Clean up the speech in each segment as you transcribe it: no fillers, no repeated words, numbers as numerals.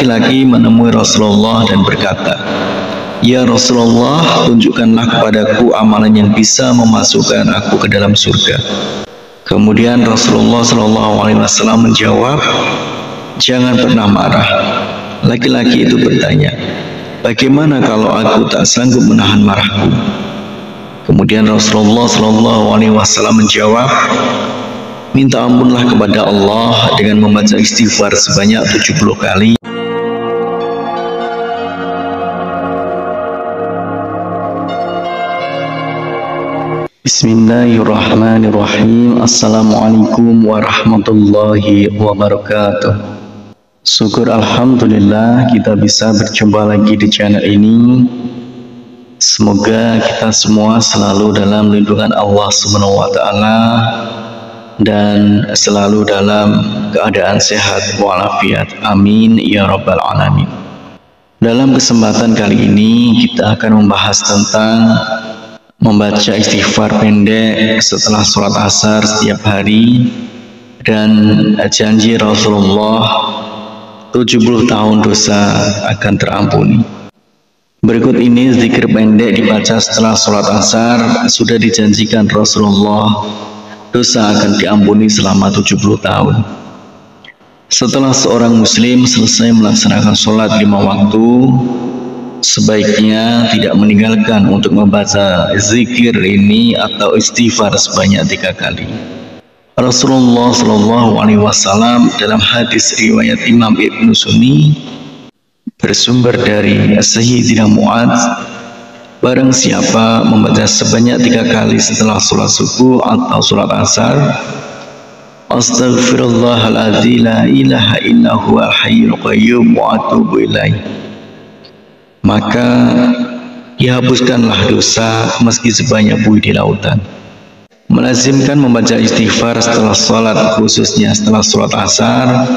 laki-laki menemui Rasulullah dan berkata, "Ya Rasulullah, tunjukkanlah kepadaku amalan yang bisa memasukkan aku ke dalam surga." Kemudian Rasulullah SAW menjawab, "Jangan pernah marah." Laki-laki itu bertanya, "Bagaimana kalau aku tak sanggup menahan marahku?" Kemudian Rasulullah SAW menjawab, "Minta ampunlah kepada Allah dengan membaca istighfar sebanyak 70 kali." Bismillahirrahmanirrahim. Assalamualaikum warahmatullahi wabarakatuh. Syukur alhamdulillah kita bisa berjumpa lagi di channel ini. Semoga kita semua selalu dalam lindungan Allah Subhanahu wa taala dan selalu dalam keadaan sehat walafiat. Amin ya rabbal alamin. Dalam kesempatan kali ini kita akan membahas tentang membaca istighfar pendek setelah sholat asar setiap hari dan janji Rasulullah 70 tahun dosa akan terampuni. Berikut ini zikir pendek dibaca setelah sholat asar. Sudah dijanjikan Rasulullah dosa akan diampuni selama 70 tahun. Setelah seorang muslim selesai melaksanakan sholat 5 waktu, sebaiknya tidak meninggalkan untuk membaca zikir ini atau istighfar sebanyak 3 kali. Rasulullah SAW dalam hadis riwayat Imam Ibnu Sunni bersumber dari Sayyidina Mu'adz, barang siapa membaca sebanyak 3 kali setelah sholat subuh atau sholat asar, Astaghfirullahaladzim la ilaha illa huwal hayyul qayyum wa atubu ilaih, maka dihapuskanlah dosa meski sebanyak buih di lautan. Melazimkan membaca istighfar setelah sholat, khususnya setelah sholat asar,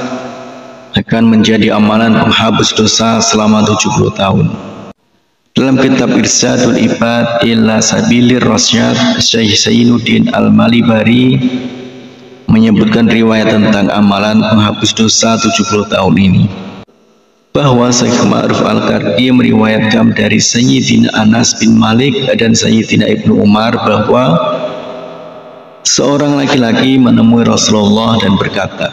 akan menjadi amalan penghapus dosa selama 70 tahun. Dalam kitab Irsyadul Ibad ila Sabilir Rasyad, Syekh Zainuddin Al-Malibari menyebutkan riwayat tentang amalan penghapus dosa 70 tahun ini, bahwa Syekh Ma'ruf Al-Kardi meriwayatkan dari Sayyidina Anas bin Malik dan Sayyidina Ibnu Umar bahwa seorang laki-laki menemui Rasulullah dan berkata,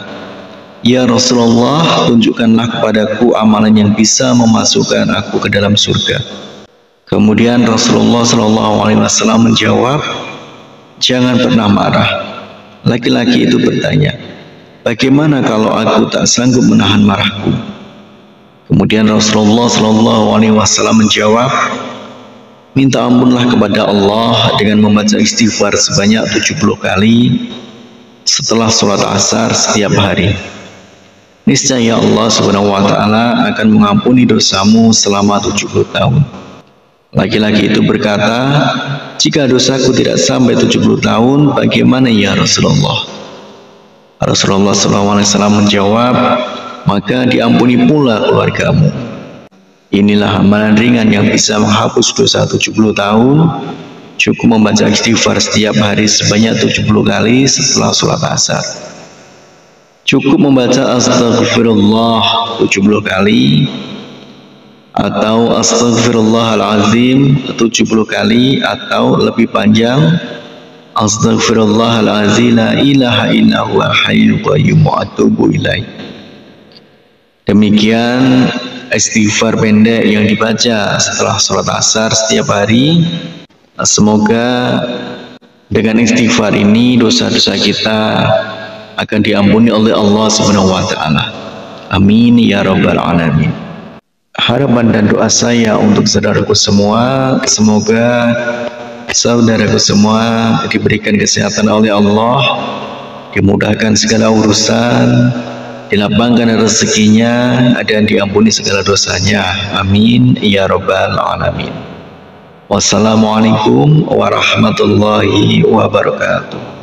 "Ya Rasulullah, tunjukkanlah kepadaku amalan yang bisa memasukkan aku ke dalam surga." Kemudian Rasulullah SAW menjawab, "Jangan pernah marah." Laki-laki itu bertanya, "Bagaimana kalau aku tak sanggup menahan marahku?" Kemudian Rasulullah SAW menjawab, "Minta ampunlah kepada Allah dengan membaca istighfar sebanyak 70 kali setelah sholat asar setiap hari. Niscaya Allah Subhanahu wa taala akan mengampuni dosamu selama 70 tahun. Laki-laki itu berkata, "Jika dosaku tidak sampai 70 tahun, bagaimana ya Rasulullah?" Rasulullah SAW menjawab, "Maka diampuni pula keluargamu." Inilah amalan ringan yang bisa menghapus dosa 70 tahun. Cukup membaca istighfar setiap hari sebanyak 70 kali setelah sholat asar. Cukup membaca Astaghfirullah 70 kali atau Astaghfirullahalazim 70 kali, atau lebih panjang, Astaghfirullahalazim la ilaha illa huwal hayyul qayyum wa atubu ilaih. Demikian istighfar pendek yang dibaca setelah sholat asar setiap hari. Semoga dengan istighfar ini dosa-dosa kita akan diampuni oleh Allah Subhanahu wa taala. Amin ya rabbal alamin. Harapan dan doa saya untuk saudaraku semua, semoga saudaraku semua diberikan kesehatan oleh Allah, dimudahkan segala urusan, dilapangkan rezekinya, dan diampuni segala dosanya. Amin ya rabbal alamin. Wassalamualaikum warahmatullahi wabarakatuh.